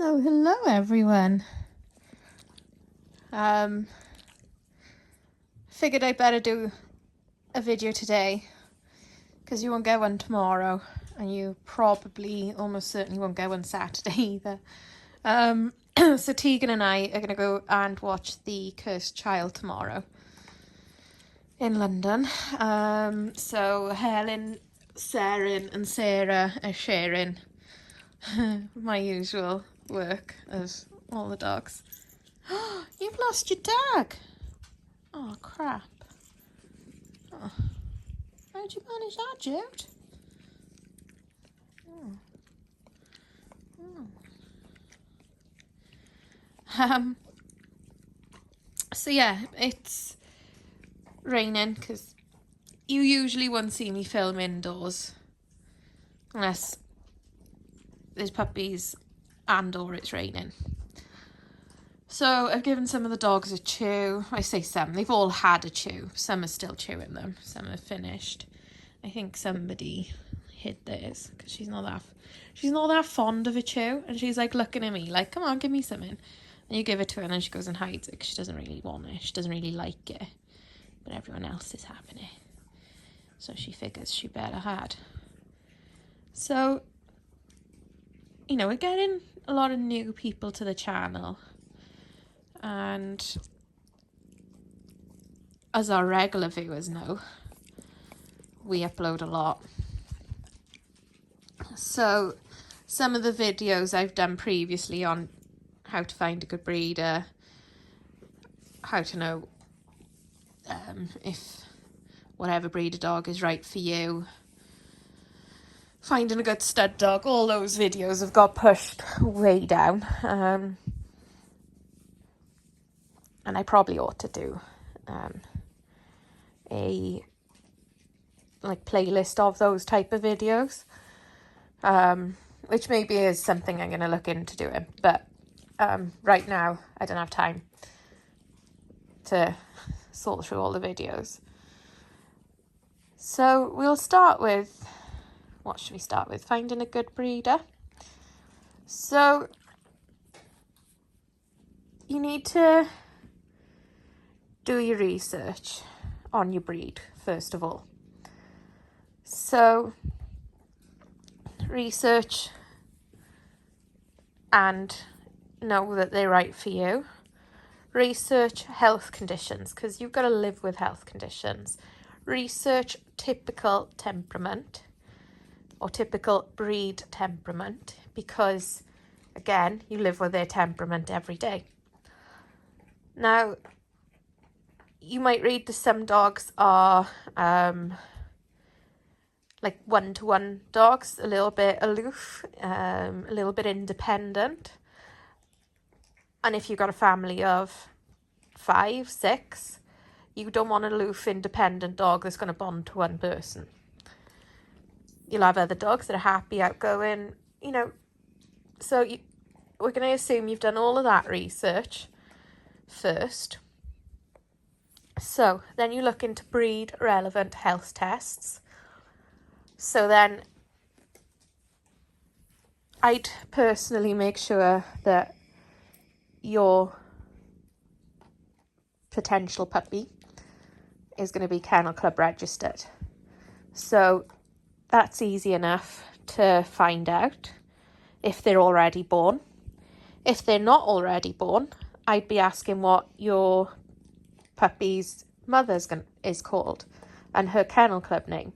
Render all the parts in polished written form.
So hello everyone. Figured I'd better do a video today because you won't get one tomorrow and you probably almost certainly won't get one Saturday either. So Tegan and I are going to go and watch The Cursed Child tomorrow in London. So Helen, Seren and Sarah are sharing my usual work as all the dogs. You've lost your dog. Oh, crap. Oh. How'd you manage that, Jude? Oh. Oh. So yeah, it's raining because you usually won't see me film indoors unless there's puppies and or it's raining. So I've given some of the dogs a chew. I say some, they've all had a chew. Some are still chewing them, some are finished. I think somebody hid theirs because she's not that fond of a chew, and she's like looking at me like, come on, give me something. And you give it to her and then she goes and hides it because she doesn't really want it. She doesn't really like it. But everyone else is having it. So she figures she better had. So, you know, we're getting a lot of new people to the channel. And as our regular viewers know, we upload a lot. So some of the videos I've done previously on how to find a good breeder, how to know if whatever breeder dog is right for you, finding a good stud dog, all those videos have got pushed way down. And I probably ought to do a playlist of those type of videos, which maybe is something I'm going to look into doing, but right now I don't have time to sort through all the videos. So we'll start with, what should we start with? Finding a good breeder. So you need to do your research on your breed first of all. So research and know that they're right for you. Research health conditions, because you've got to live with health conditions. Research typical temperament or typical breed temperament, because again, you live with their temperament every day. Now, you might read that some dogs are like one-to-one dogs, a little bit aloof, a little bit independent. And if you've got a family of 5, 6, you don't want an aloof, independent dog that's going to bond to one person. You'll have other dogs that are happy, outgoing, you know. So we're going to assume you've done all of that research first. So then you look into breed relevant health tests. So then I'd personally make sure that your potential puppy is going to be Kennel Club registered. So that's easy enough to find out if they're already born. If they're not already born, I'd be asking what your puppy's mother's is called and her Kennel Club name.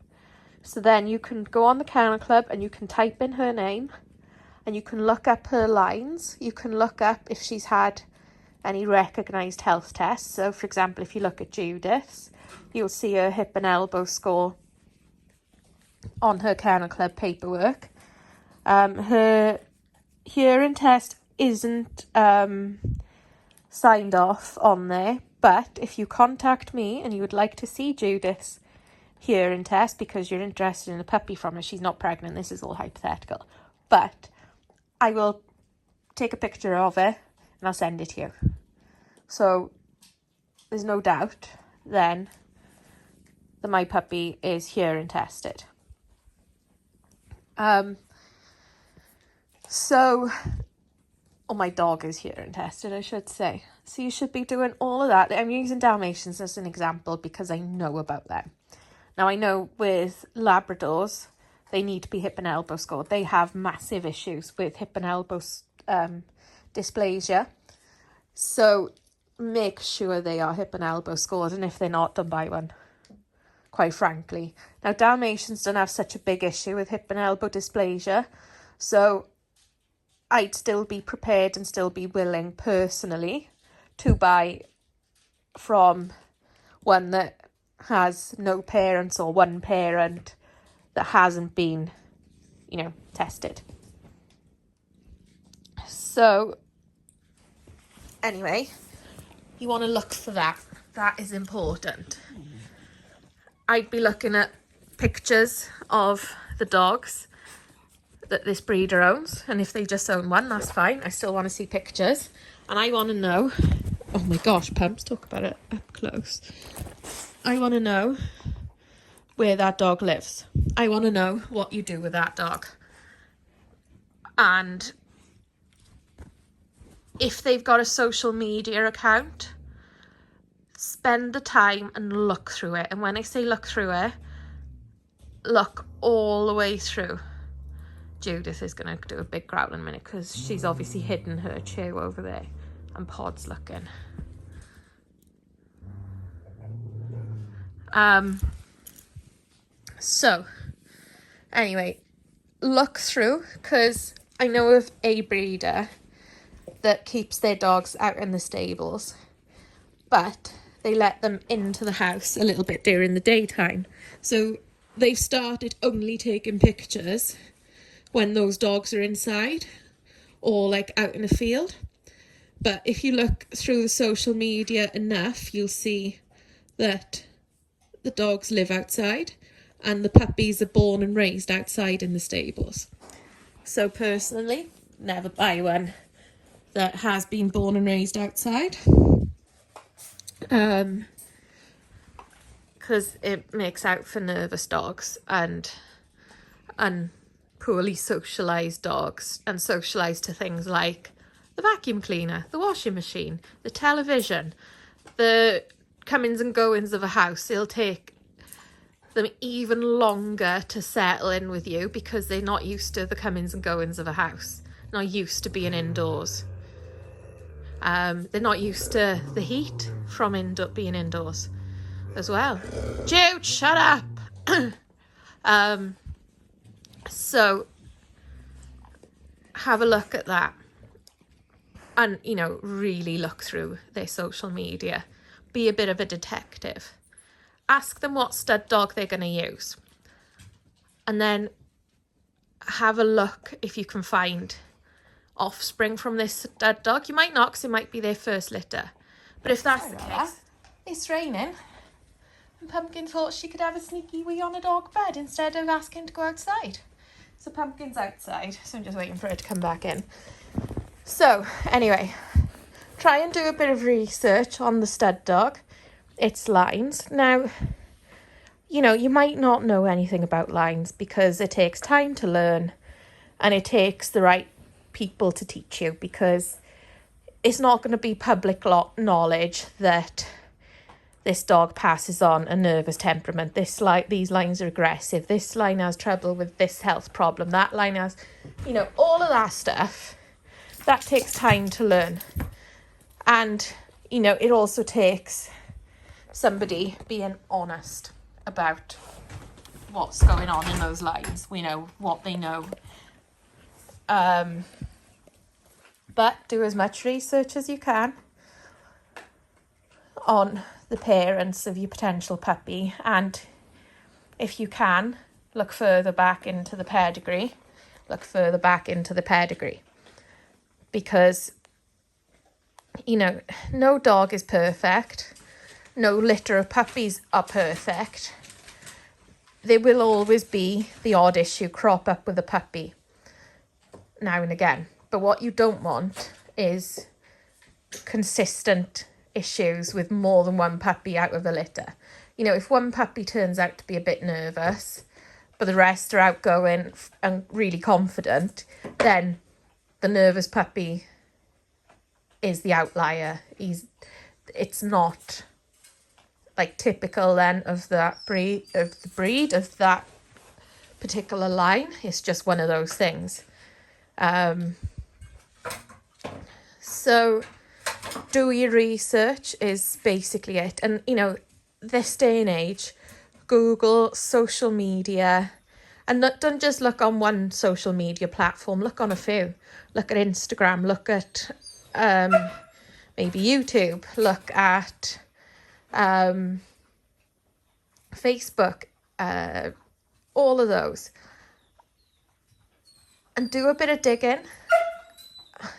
So then you can go on the Kennel Club and you can type in her name and you can look up her lines. You can look up if she's had any recognised health tests. So for example, if you look at Judith's, you'll see her hip and elbow score on her Kennel Club paperwork. Her hearing test isn't signed off on there, but if you contact me and you would like to see Judith's hearing test because you're interested in a puppy from her, she's not pregnant, this is all hypothetical, but I will take a picture of it and I'll send it to you. So there's no doubt then that my puppy is hearing tested. So or my dog is hearing tested, I should say. So you should be doing all of that. I'm using Dalmatians as an example because I know about them. Now, I know with Labradors, they need to be hip and elbow scored. They have massive issues with hip and elbow dysplasia. So make sure they are hip and elbow scored, and if they're not, don't buy one, quite frankly. Now, Dalmatians don't have such a big issue with hip and elbow dysplasia, so I'd still be prepared and still be willing personally to buy from one that has no parents or one parent that hasn't been, tested. So anyway, you want to look for that. That is important. I'd be looking at pictures of the dogs that this breeder owns, and if they just own one, that's fine. I still want to see pictures, and I want to know, oh my gosh, Pumps, talk about it up close. I want to know where that dog lives. I want to know what you do with that dog. And if they've got a social media account, spend the time and look through it. And when I say look through it, look all the way through. Judith is going to do a big growl in a minute because she's obviously hidden her chew over there and Pod's looking. So anyway, look through, because I know of a breeder that keeps their dogs out in the stables, but they let them into the house a little bit during the daytime. So they've started only taking pictures when those dogs are inside or like out in the field. But if you look through the social media enough, you'll see that the dogs live outside and the puppies are born and raised outside in the stables. So personally, never buy one that has been born and raised outside. Because it makes out for nervous dogs and poorly socialised dogs, and socialised to things like the vacuum cleaner, the washing machine, the television, the comings and goings of a house. It'll take them even longer to settle in with you because they're not used to the comings and goings of a house, not used to being indoors. They're not used to the heat from being indoors as well. Jude, shut up! So have a look at that and, really look through their social media. Be a bit of a detective. Ask them what stud dog they're going to use. And then have a look if you can find offspring from this stud dog. You might not, because it might be their first litter. But if that's the case, it's raining. And Pumpkin thought she could have a sneaky wee on a dog bed instead of asking to go outside. So Pumpkin's outside, so I'm just waiting for her to come back in. So anyway, try and do a bit of research on the stud dog, its lines. Now, you might not know anything about lines because it takes time to learn and it takes the right people to teach you, because it's not going to be public knowledge that this dog passes on a nervous temperament. These lines are aggressive. This line has trouble with this health problem. That line has, all of that stuff. That takes time to learn. And, it also takes somebody being honest about what's going on in those lines. We know what they know. But do as much research as you can on the parents of your potential puppy, and if you can, look further back into the pedigree, because no dog is perfect, no litter of puppies are perfect. There will always be the odd issue crop up with a puppy now and again, but what you don't want is consistent issues with more than one puppy out of a litter. If one puppy turns out to be a bit nervous, but the rest are outgoing and really confident, then the nervous puppy is the outlier. It's not like typical then of that breed of that particular line. It's just one of those things. So do your research is basically it. And you know, this day and age, Google, social media, and don't just look on one social media platform, look on a few. Look at Instagram, look at maybe YouTube, look at Facebook, all of those. And do a bit of digging.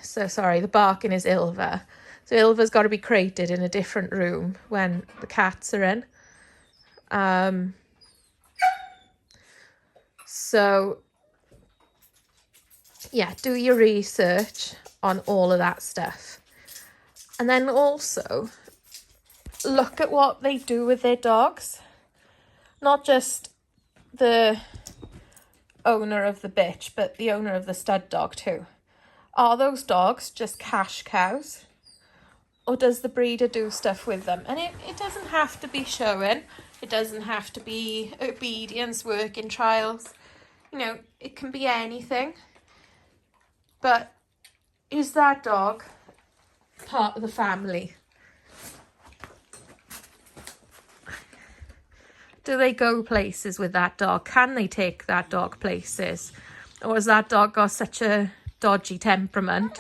So sorry, the barking is Ilva. So Ilva's got to be crated in a different room when the cats are in. So yeah, do your research on all of that stuff. And then also look at what they do with their dogs. Not just the owner of the bitch, but the owner of the stud dog too. Are those dogs just cash cows? Or does the breeder do stuff with them? And it doesn't have to be showing. It doesn't have to be obedience, working trials. You know, it can be anything. But is that dog part of the family? Do they go places with that dog? Can they take that dog places? Or has that dog got such a dodgy temperament,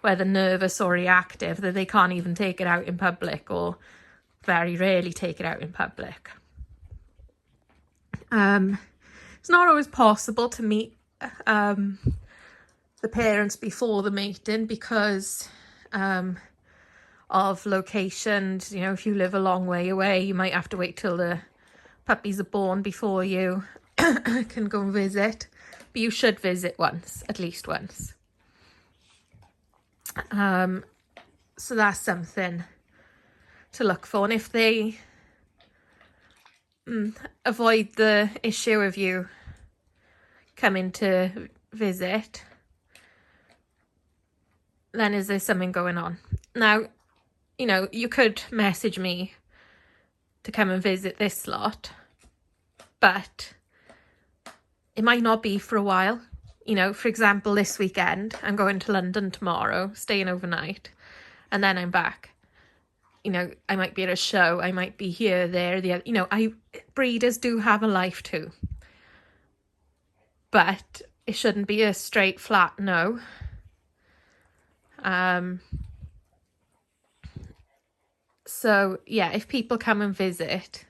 whether nervous or reactive, that they can't even take it out in public, or very rarely take it out in public? It's not always possible to meet the parents before the mating because of locations. You know, if you live a long way away, you might have to wait till the puppies are born before you can go and visit. But you should visit once, at least once. So that's something to look for. And if they avoid the issue of you coming to visit, then is there something going on? Now, you know, you could message me to come and visit this lot, but it might not be for a while. You know, for example, this weekend, I'm going to London tomorrow, staying overnight, and then I'm back. You know, I might be at a show, I might be here, there, the other. You know, breeders do have a life too. But it shouldn't be a straight, flat no. So, yeah, if people come and visit,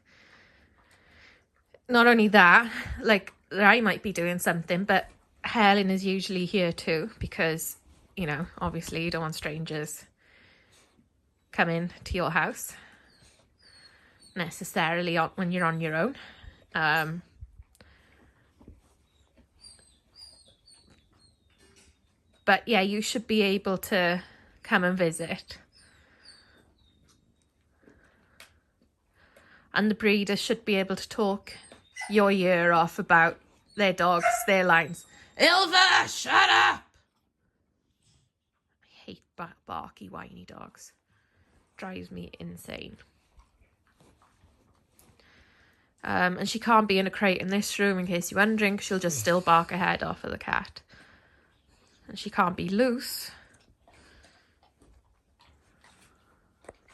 not only that, like, I might be doing something, but Helen is usually here too, because, you know, obviously you don't want strangers coming to your house necessarily when you're on your own. But yeah, you should be able to come and visit. And the breeder should be able to talk your ear off about their dogs, their lines. Ilva, shut up! I hate barky, whiny dogs. Drives me insane. And she can't be in a crate in this room, in case you're wondering, 'cause she'll just still bark her head off at the cat. And she can't be loose.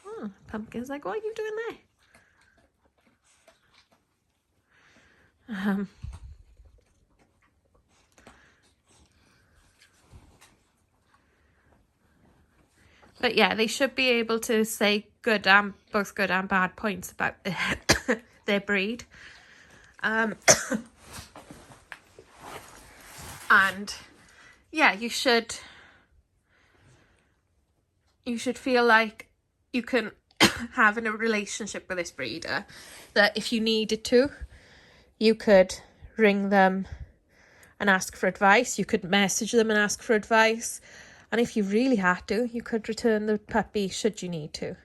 Oh, Pumpkin's like, what are you doing there? But yeah, they should be able to say both good and bad points about their breed. And yeah, you should feel like you can have a relationship with this breeder, that if you needed to, you could ring them and ask for advice. You could message them and ask for advice. And if you really had to, you could return the puppy should you need to.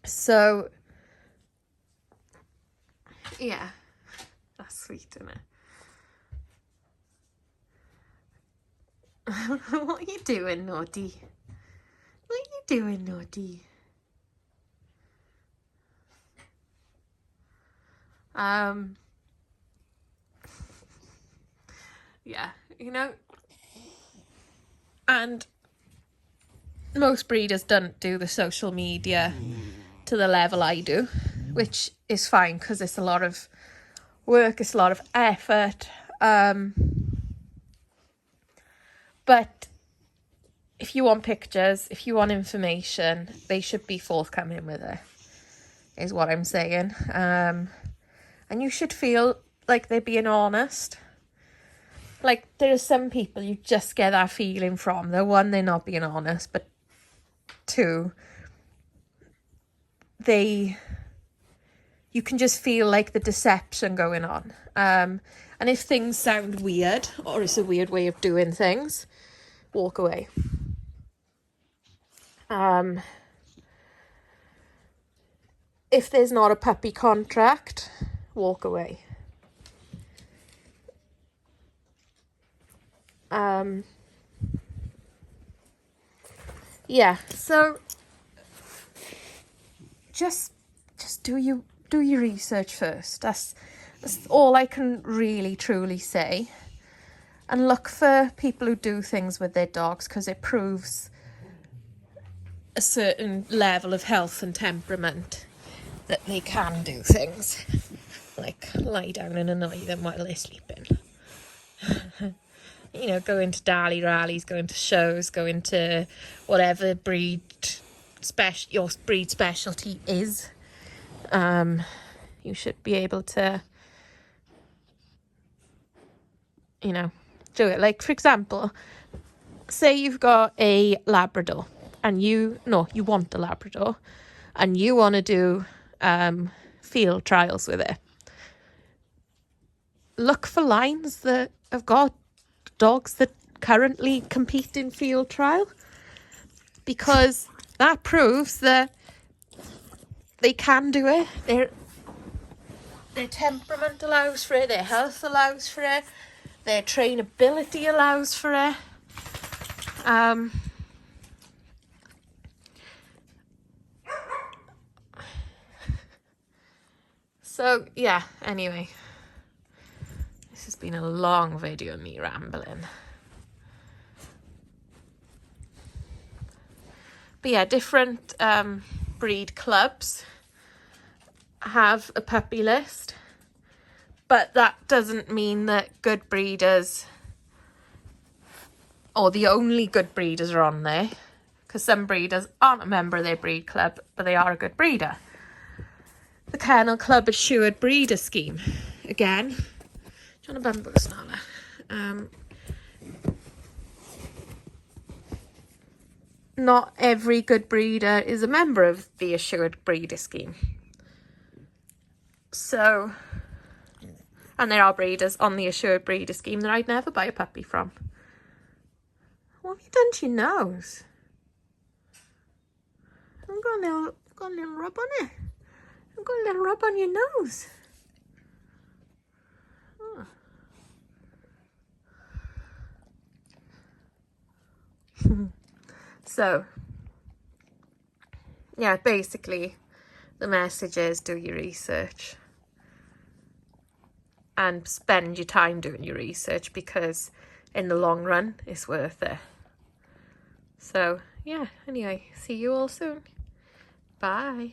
So, yeah, that's sweet, isn't it? What are you doing, naughty? What are you doing, naughty? Yeah, you know, and most breeders don't do the social media to the level I do, which is fine because it's a lot of work, it's a lot of effort. But if you want pictures, if you want information, they should be forthcoming with it, is what I'm saying. And you should feel like they're being honest. Like, there are some people you just get that feeling from. One, they're not being honest, but two, you can just feel like the deception going on. And if things sound weird, or it's a weird way of doing things, walk away. If there's not a puppy contract, walk away. Yeah, so just do your research first. That's all I can really truly say. And look for people who do things with their dogs, because it proves a certain level of health and temperament that they can do things like lie down and annoy them while they're sleeping. You know, going to Dali rallies, going to shows, going to whatever your breed specialty is. You should be able to, you know, do it. Like, for example, say you've got a Labrador and you want a Labrador and you want to do field trials with it. Look for lines that have got dogs that currently compete in field trial, because that proves that they can do it. Their temperament allows for it, their health allows for it, their trainability allows for it. So yeah, anyway, this has been a long video of me rambling. But yeah, different breed clubs have a puppy list, but that doesn't mean that good breeders or the only good breeders are on there, because some breeders aren't a member of their breed club, but they are a good breeder. The Kennel Club Assured Breeder Scheme, again, John Bamboo Snarler. Not every good breeder is a member of the Assured Breeder Scheme. So, and there are breeders on the Assured Breeder Scheme that I'd never buy a puppy from. What have you done to your nose? I've got a little rub on it. I've got a little rub on your nose. Oh. So, yeah, basically the message is do your research and spend your time doing your research, because in the long run it's worth it. So yeah, anyway, see you all soon. Bye.